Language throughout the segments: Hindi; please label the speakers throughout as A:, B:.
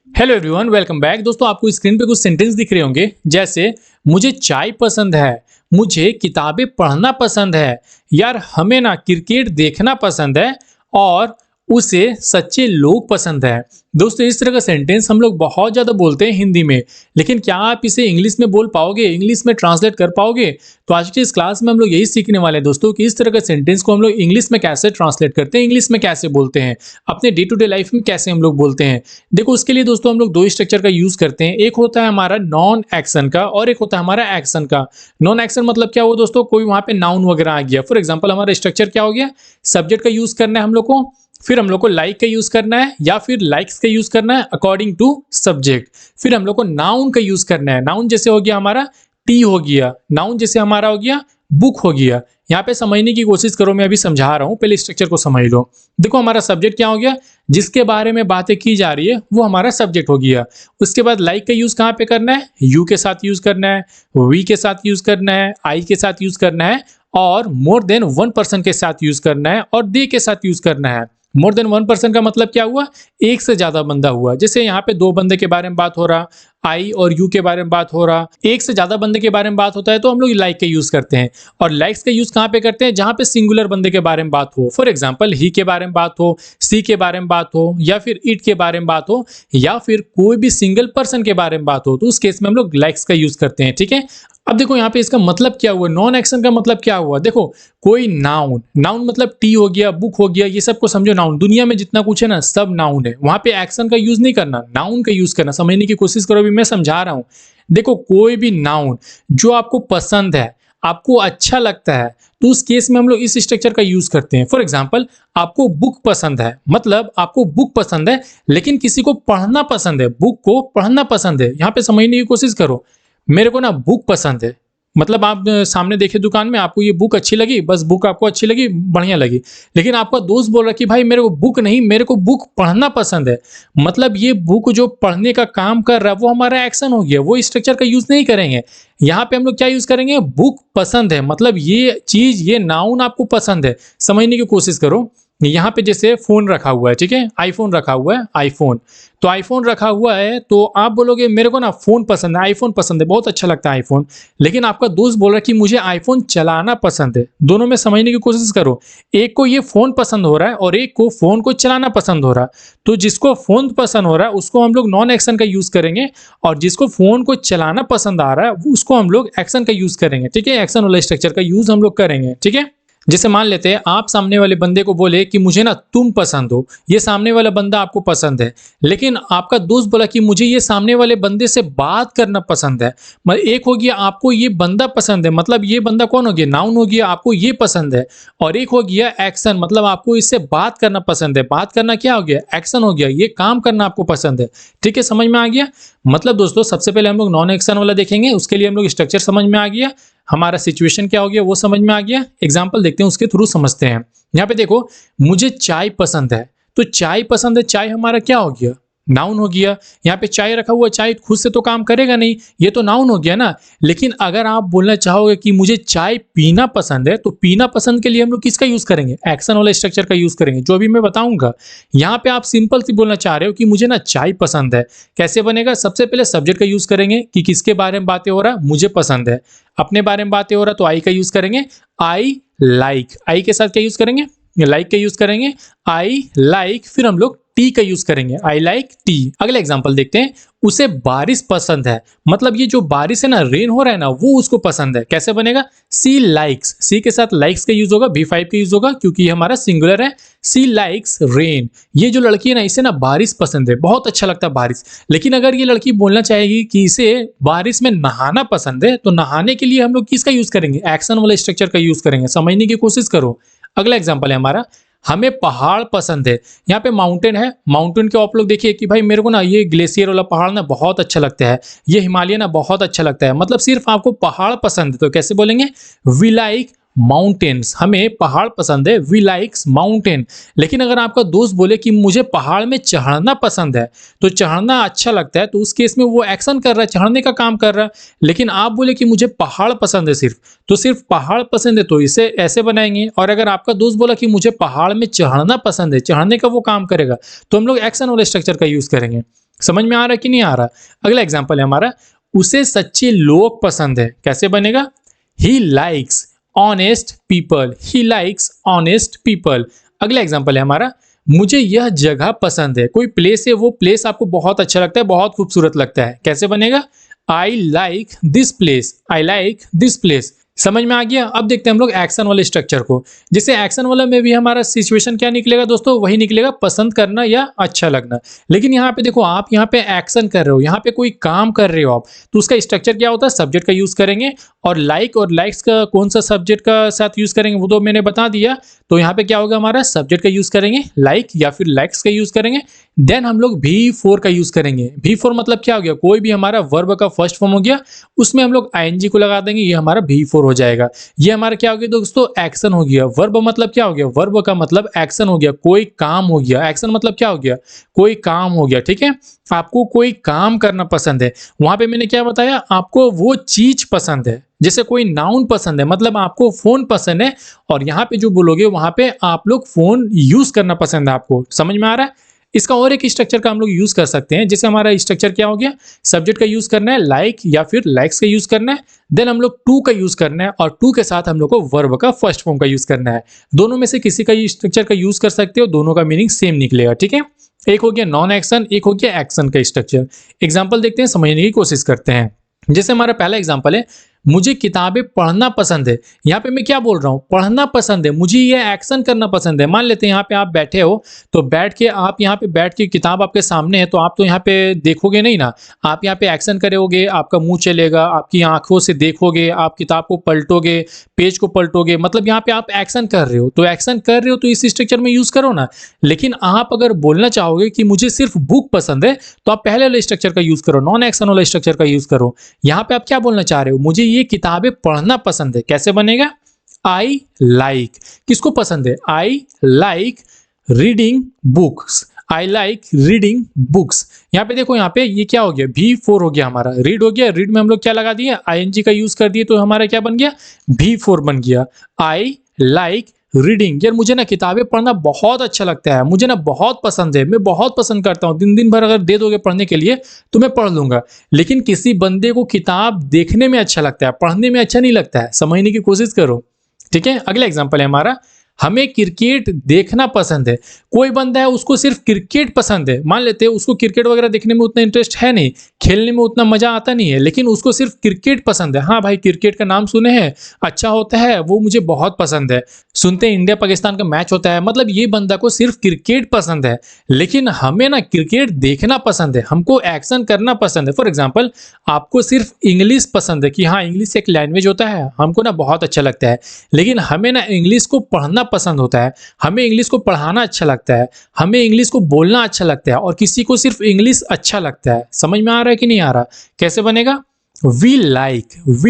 A: Hello everyone, welcome back. दोस्तों, आपको स्क्रीन पे कुछ सेंटेंस दिख रहे होंगे, जैसे मुझे चाय पसंद है, मुझे किताबें पढ़ना पसंद है, यार हमें ना क्रिकेट देखना पसंद है और उसे सच्चे लोग पसंद है। दोस्तों, इस तरह का सेंटेंस हम लोग बहुत ज़्यादा बोलते हैं हिंदी में, लेकिन क्या आप इसे इंग्लिश में बोल पाओगे, इंग्लिश में ट्रांसलेट कर पाओगे? तो आज की इस क्लास में हम लोग यही सीखने वाले हैं दोस्तों कि इस तरह के सेंटेंस को हम लोग इंग्लिश में कैसे ट्रांसलेट करते हैं, इंग्लिश में कैसे बोलते हैं, अपने डे टू डे लाइफ में कैसे हम लोग बोलते हैं। देखो, उसके लिए दोस्तों हम लोग दो स्ट्रक्चर का यूज करते हैं। एक होता है हमारा नॉन एक्शन का और एक होता है हमारा एक्शन का। नॉन एक्शन मतलब क्या हुआ दोस्तों, कोई वहां पे नाउन वगैरह आ गया। फॉर एग्जांपल हमारा स्ट्रक्चर क्या हो गया, सब्जेक्ट का यूज करना है हम लोग को, फिर हम लोग को लाइक का यूज करना है या फिर लाइक्स का यूज करना है अकॉर्डिंग टू सब्जेक्ट। फिर हम लोग को नाउन का यूज करना है। नाउन जैसे हो गया हमारा टी हो गया, नाउन जैसे हमारा हो गया बुक हो गया। यहाँ पे समझने की कोशिश करो, मैं अभी समझा रहा हूँ, पहले स्ट्रक्चर को समझ लो। देखो, हमारा सब्जेक्ट क्या हो गया, जिसके बारे में बातें की जा रही है वो हमारा सब्जेक्ट हो गया। उसके बाद लाइक का यूज कहाँ पे करना है, यू के साथ यूज करना है, वी के साथ यूज करना है, आई के साथ यूज करना है और मोर देन वन पर्सन के साथ यूज करना है और दे के साथ यूज करना है। मोर देन वन पर्सन का मतलब क्या हुआ, एक से ज्यादा बंदा हुआ। जैसे यहाँ पे दो बंदे के बारे में बात हो रहा, आई और यू के बारे में बात हो रहा, एक से ज्यादा बंदे के बारे में बात होता है तो हम लोग लाइक का यूज करते हैं। और लाइक्स का यूज कहाँ पे करते हैं, जहां पे सिंगुलर बंदे के बारे में बात हो। फॉर एग्जाम्पल ही के बारे में बात हो, सी के बारे में बात हो या फिर इट के बारे में बात हो या फिर कोई भी सिंगल पर्सन के बारे में बात हो, तो उस केस में हम लोग लाइक्स का यूज करते हैं। ठीक है, अब देखो यहाँ पे इसका मतलब क्या हुआ, नॉन एक्शन का मतलब क्या हुआ। देखो, कोई नाउन, नाउन मतलब टी हो गया, बुक हो गया, ये सब को समझो नाउन। दुनिया में जितना कुछ है ना सब नाउन है, वहां पे एक्शन का यूज नहीं करना, नाउन का यूज करना। समझने की कोशिश करो, अभी मैं समझा रहा हूं। देखो, कोई भी नाउन जो आपको पसंद है, आपको अच्छा लगता है, तो उस केस में हम लोग इस स्ट्रक्चर का यूज करते हैं। फॉर एग्जाम्पल, आपको बुक पसंद है, मतलब आपको बुक पसंद है लेकिन किसी को पढ़ना पसंद है, बुक को पढ़ना पसंद है। यहाँ पे समझने की कोशिश करो, मेरे को ना बुक पसंद है, मतलब आप सामने देखे दुकान में, आपको ये बुक अच्छी लगी, बस बुक आपको अच्छी लगी, बढ़िया लगी, लेकिन आपका दोस्त बोल रहा कि भाई मेरे को बुक नहीं, मेरे को बुक पढ़ना पसंद है। मतलब ये बुक जो पढ़ने का काम कर रहा है वो हमारा एक्शन हो गया, वो स्ट्रक्चर का यूज नहीं करेंगे। यहाँ पे हम लोग क्या यूज करेंगे, बुक पसंद है, मतलब ये चीज, ये नाउन आपको पसंद है। समझने की कोशिश करो, यहाँ पे जैसे फोन रखा हुआ है, ठीक है, आईफोन रखा हुआ है, आईफोन। तो आईफोन रखा हुआ है तो आप बोलोगे मेरे को ना फोन पसंद है, आईफोन पसंद है, बहुत अच्छा लगता है आईफोन। लेकिन आपका दोस्त बोल रहा है कि मुझे आईफोन चलाना पसंद है। दोनों में समझने की कोशिश करो, एक को ये फोन पसंद हो रहा है और एक को फोन को चलाना पसंद हो रहा है। तो जिसको फोन पसंद हो रहा है उसको हम लोग नॉन एक्शन का यूज करेंगे और जिसको फोन को चलाना पसंद आ रहा है उसको हम लोग एक्शन का यूज करेंगे। ठीक है, एक्शन वाला स्ट्रक्चर का यूज हम लोग करेंगे। ठीक है, जैसे मान लेते हैं आप सामने वाले बंदे को बोले कि मुझे ना तुम पसंद हो, ये सामने वाला बंदा आपको पसंद है, लेकिन आपका दोस्त बोला कि मुझे ये सामने वाले बंदे से बात करना पसंद है। मतलब एक हो गया आपको ये बंदा पसंद है, मतलब ये बंदा कौन हो गया, नाउन हो गया, आपको ये पसंद है। और एक हो गया एक्शन, मतलब आपको इससे बात करना पसंद है। बात करना क्या हो गया, एक्शन हो गया, ये काम करना आपको पसंद है। ठीक है, समझ में आ गया। मतलब दोस्तों, सबसे पहले हम लोग नॉन एक्शन वाला देखेंगे, उसके लिए हम लोग स्ट्रक्चर समझ में आ गया, हमारा सिचुएशन क्या हो गया वो समझ में आ गया। एग्जाम्पल देखते हैं, उसके थ्रू समझते हैं। यहाँ पे देखो, मुझे चाय पसंद है, तो चाय पसंद है, चाय हमारा क्या हो गया, नाउन हो गया। यहाँ पे चाय रखा हुआ, चाय खुद से तो काम करेगा नहीं, ये तो नाउन हो गया ना। लेकिन अगर आप बोलना चाहोगे कि मुझे चाय पीना पसंद है, तो पीना पसंद के लिए हम लोग किसका यूज करेंगे, एक्शन वाले स्ट्रक्चर का यूज करेंगे, जो अभी मैं बताऊंगा। यहाँ पे आप सिंपल सी बोलना चाह रहे हो कि मुझे ना चाय पसंद है, कैसे बनेगा, सबसे पहले सब्जेक्ट का यूज करेंगे कि किसके बारे में बातें हो रहा है, मुझे पसंद है। अपने बारे में बातें हो रहा है तो आई का यूज करेंगे, आई लाइक। आई के साथ क्या यूज करेंगे, लाइक का यूज करेंगे, आई लाइक। फिर हम लोग टी का यूज करेंगे, आई लाइक टी। अगला एग्जांपल देखते हैं, उसे बारिश पसंद है, मतलब ये जो बारिश है ना, रेन हो रहा है ना, वो उसको पसंद है। कैसे बनेगा, सी लाइक्स, सी के साथ लाइक्स का यूज होगा, V5 का यूज होगा क्योंकि ये हमारा सिंगुलर है। सी लाइक्स रेन, ये जो लड़की है ना, इसे ना बारिश पसंद है, बहुत अच्छा लगता है बारिश। लेकिन अगर ये लड़की बोलना चाहेगी कि इसे बारिश में नहाना पसंद है, तो नहाने के लिए हम लोग किसका यूज करेंगे, एक्शन वाले स्ट्रक्चर का यूज करेंगे। समझने की कोशिश करो। अगला एग्जाम्पल है हमारा, हमें पहाड़ पसंद है। यहाँ पे माउंटेन है, माउंटेन के आप लोग देखिए कि भाई मेरे को ना ये ग्लेशियर वाला पहाड़ ना बहुत अच्छा लगता है, ये हिमालय ना बहुत अच्छा लगता है। मतलब सिर्फ आपको पहाड़ पसंद है, तो कैसे बोलेंगे, वी लाइक माउंटेन्स, हमें पहाड़ पसंद है, वी लाइक्स माउंटेन। लेकिन अगर आपका दोस्त बोले कि मुझे पहाड़ में चढ़ना पसंद है, तो चढ़ना अच्छा लगता है, तो उस केस में वो एक्शन कर रहा है, चढ़ने का काम कर रहा है। लेकिन आप बोले कि मुझे पहाड़ पसंद है सिर्फ, तो सिर्फ पहाड़ पसंद है, तो इसे ऐसे बनाएंगे। और अगर आपका दोस्त बोला कि मुझे पहाड़ में चढ़ना पसंद है, चढ़ने का वो काम करेगा, तो हम लोग एक्शन वाले स्ट्रक्चर का यूज करेंगे। समझ में आ रहा है कि नहीं आ रहा? अगला एग्जाम्पल है हमारा, उसे सच्चे लोग पसंद है। कैसे बनेगा? He likes honest people, he likes honest people. अगला एग्जाम्पल है हमारा, मुझे यह जगह पसंद है। कोई प्लेस है, वो प्लेस आपको बहुत अच्छा लगता है, बहुत खूबसूरत लगता है। कैसे बनेगा? I like this place, I like this place. समझ में आ गया? अब देखते हैं हम लोग एक्शन वाले स्ट्रक्चर को। जैसे एक्शन वाला में भी हमारा सिचुएशन क्या निकलेगा दोस्तों? वही निकलेगा, पसंद करना या अच्छा लगना। लेकिन यहाँ पे देखो, आप यहाँ पे एक्शन कर रहे हो, यहाँ पे कोई काम कर रहे हो आप, तो उसका स्ट्रक्चर क्या होता है? सब्जेक्ट का यूज करेंगे। और लाइक्स का कौन सा सब्जेक्ट का साथ यूज करेंगे वो तो मैंने बता दिया। तो यहाँ पे क्या होगा? हमारा सब्जेक्ट का यूज करेंगे लाइक या फिर लाइक्स का यूज करेंगे। देन हम लोग V4 का यूज करेंगे। V4 मतलब क्या हो गया? कोई भी हमारा वर्ब का फर्स्ट फॉर्म हो गया, उसमें हम लोग ing को लगा देंगे, ये हमारा V4 हो जाएगा। ये हमारा क्या हो गया दोस्तों? एक्शन हो गया। वर्ब मतलब क्या हो गया? वर्ब का मतलब एक्शन हो गया, कोई काम हो गया। एक्शन मतलब क्या हो गया? कोई काम हो गया। ठीक है, आपको कोई काम करना पसंद है। वहां पे मैंने क्या बताया? आपको वो चीज पसंद है। जैसे कोई नाउन पसंद है, मतलब आपको फोन पसंद है, और यहाँ पे जो बोलोगे वहां पे आप लोग फोन यूज करना पसंद है आपको। समझ में आ रहा है? इसका और एक स्ट्रक्चर का हम लोग यूज कर सकते हैं। जैसे हमारा स्ट्रक्चर क्या हो गया? सब्जेक्ट का यूज करना है लाइक या फिर लाइक्स का यूज करना है। देन हम लोग टू का यूज करना है, और टू के साथ हम लोग को वर्ब का फर्स्ट फॉर्म का यूज करना है। दोनों में से किसी का स्ट्रक्चर का यूज कर सकते हो, दोनों का मीनिंग सेम निकलेगा। ठीक है, एक हो गया नॉन एक्शन, एक हो गया एक्शन का स्ट्रक्चर। एग्जाम्पल देखते हैं, समझने की कोशिश करते हैं। जैसे हमारा पहला एग्जाम्पल है, मुझे किताबें पढ़ना पसंद है। यहाँ पे मैं क्या बोल रहा हूँ? पढ़ना पसंद है, मुझे ये एक्शन करना पसंद है। मान लेते हैं यहाँ पे आप बैठे हो, तो बैठ के आप यहाँ पे बैठ के किताब आपके सामने है, तो आप तो यहाँ पे देखोगे नहीं ना, आप यहाँ पे एक्शन करोगे, आपका मुंह चलेगा, आपकी आंखों से देखोगे, आप किताब को पलटोगे, पेज को पलटोगे, मतलब यहाँ पे आप एक्शन कर रहे हो। तो एक्शन कर रहे हो तो इस स्ट्रक्चर में यूज करो ना। लेकिन आप अगर बोलना चाहोगे कि मुझे सिर्फ बुक पसंद है, तो आप पहले वाले स्ट्रक्चर का यूज करो, नॉन एक्शन वाला स्ट्रक्चर का यूज करो। यहाँ पे आप क्या बोलना चाह रहे हो? मुझे ये किताबें पढ़ना पसंद है। कैसे बनेगा? आई लाइक, किसको पसंद है? I like reading books, I like reading books. यहाँ पे देखो, यहाँ पे ये क्या हो गया? V4 हो गया हमारा। रीड हो गया, रीड में हम लोग क्या लगा दिए? ing का यूज कर दिए, तो हमारा क्या बन गया? V4 बन गया। आई लाइक रीडिंग, यार मुझे ना किताबें पढ़ना बहुत अच्छा लगता है, मुझे ना बहुत पसंद है, मैं बहुत पसंद करता हूँ। दिन दिन भर अगर दे दोगे पढ़ने के लिए तो मैं पढ़ लूंगा। लेकिन किसी बंदे को किताब देखने में अच्छा लगता है, पढ़ने में अच्छा नहीं लगता है। समझने की कोशिश करो। ठीक है, अगला एग्जाम्पल है हमारा, हमें क्रिकेट देखना पसंद है। कोई बंदा है, उसको सिर्फ क्रिकेट पसंद है। मान लेते हैं उसको क्रिकेट वगैरह देखने में उतना इंटरेस्ट है नहीं, खेलने में उतना मजा आता नहीं है, लेकिन उसको सिर्फ क्रिकेट पसंद है। हाँ भाई, क्रिकेट का नाम सुने हैं, अच्छा होता है, वो मुझे बहुत पसंद है। सुनते हैं इंडिया पाकिस्तान का मैच होता है, मतलब ये बंदा को सिर्फ क्रिकेट पसंद है। लेकिन हमें ना क्रिकेट देखना पसंद है, हमको एक्शन करना पसंद है। फॉर एग्जाम्पल, आपको सिर्फ इंग्लिश पसंद है, कि हाँ इंग्लिश एक लैंग्वेज होता है, हमको ना बहुत अच्छा लगता है। लेकिन हमें ना इंग्लिश को पढ़ना पसंद होता है, हमें इंग्लिश को पढ़ाना अच्छा लगता है, हमें इंग्लिश को बोलना अच्छा लगता है, और किसी को सिर्फ इंग्लिश अच्छा लगता है। समझ में आ रहा है कि नहीं आ रहा? कैसे बनेगा? We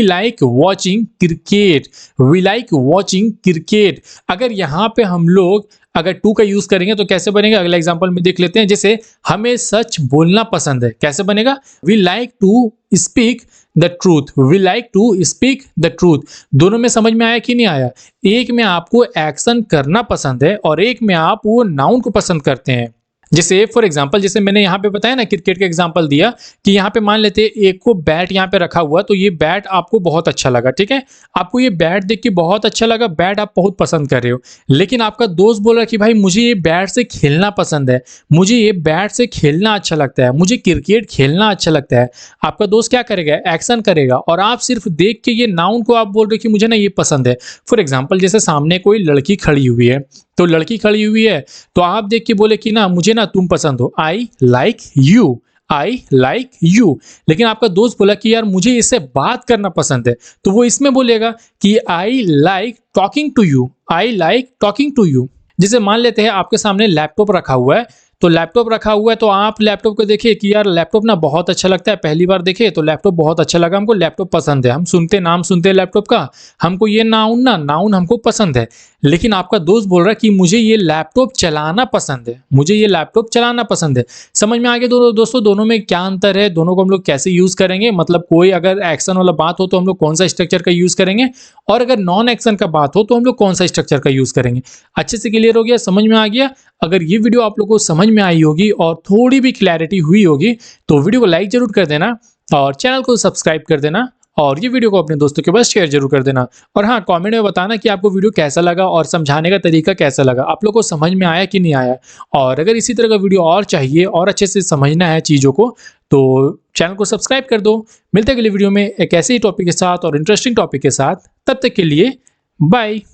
A: like watching cricket, we like watching cricket. अगर यहाँ पे हम लोग अगर टू का यूज करेंगे तो कैसे बनेगा? अगला एग्जांपल में देख लेते हैं। जैसे हमें सच बोलना पसंद है। कैसे बनेगा? We like to speak the truth, we like to speak the truth. दोनों में समझ में आया कि नहीं आया? एक में आपको एक्शन करना पसंद है, और एक में आप वो नाउन को पसंद करते हैं। जैसे फॉर एग्जांपल, जैसे मैंने यहाँ पे बताया ना, क्रिकेट का एग्जांपल दिया, कि यहाँ पे मान लेते हैं एक को बैट यहाँ पे रखा हुआ, तो ये बैट आपको बहुत अच्छा लगा। ठीक है, आपको ये बैट देख के बहुत अच्छा लगा, बैट आप बहुत पसंद कर रहे हो। लेकिन आपका दोस्त बोल रहा कि भाई मुझे ये बैट से खेलना पसंद है, मुझे ये बैट से खेलना अच्छा लगता है, मुझे क्रिकेट खेलना अच्छा लगता है। आपका दोस्त क्या करेगा? एक्शन करेगा, और आप सिर्फ देख के ये नाउन को आप बोल रहे हो कि मुझे ना ये पसंद है। फॉर एग्जाम्पल, जैसे सामने कोई लड़की खड़ी हुई है, तो लड़की खड़ी हुई है, तो आप देख के बोले कि ना मुझे ना तुम पसंद हो, I like you, I like you. लेकिन आपका दोस्त बोला कि यार मुझे इससे बात करना पसंद है, तो वो इसमें बोलेगा कि I like talking to you, I like talking to you. जैसे मान लेते हैं आपके सामने लैपटॉप रखा हुआ है, तो लैपटॉप रखा हुआ है, तो आप लैपटॉप को देखिए कि यार लैपटॉप ना बहुत अच्छा लगता है, पहली बार देखे तो लैपटॉप बहुत अच्छा लगा, हमको लैपटॉप पसंद है, हम नाम सुनते हैं लैपटॉप का, हमको ये नाउन हमको पसंद है। लेकिन आपका दोस्त बोल रहा है कि मुझे ये लैपटॉप चलाना पसंद है, मुझे ये लैपटॉप चलाना पसंद है। समझ में आ गया दोस्तों, दोनों में क्या अंतर है, दोनों को हम लोग कैसे यूज करेंगे, मतलब कोई अगर एक्शन वाला बात हो तो हम लोग कौन सा स्ट्रक्चर का यूज करेंगे, और अगर नॉन एक्शन का बात हो तो हम लोग कौन सा स्ट्रक्चर का यूज करेंगे। अच्छे से क्लियर हो गया, समझ में आ गया? अगर ये वीडियो आप लोग को समझ में आई होगी और थोड़ी भी क्लैरिटी हुई होगी तो वीडियो को लाइक जरूर कर देना और चैनल को सब्सक्राइब कर देना और ये वीडियो को अपने दोस्तों के पास शेयर जरूर कर देना। और हाँ, कमेंट में बताना कि आपको वीडियो कैसा लगा और समझाने का तरीका कैसा लगा, आप लोग को समझ में आया कि नहीं आया। और अगर इसी तरह का वीडियो और चाहिए और अच्छे से समझना है चीज़ों को तो चैनल को सब्सक्राइब कर दो। मिलते हैं अगले वीडियो में एक ऐसे ही टॉपिक के साथ और इंटरेस्टिंग टॉपिक के साथ, तब तक के लिए बाय।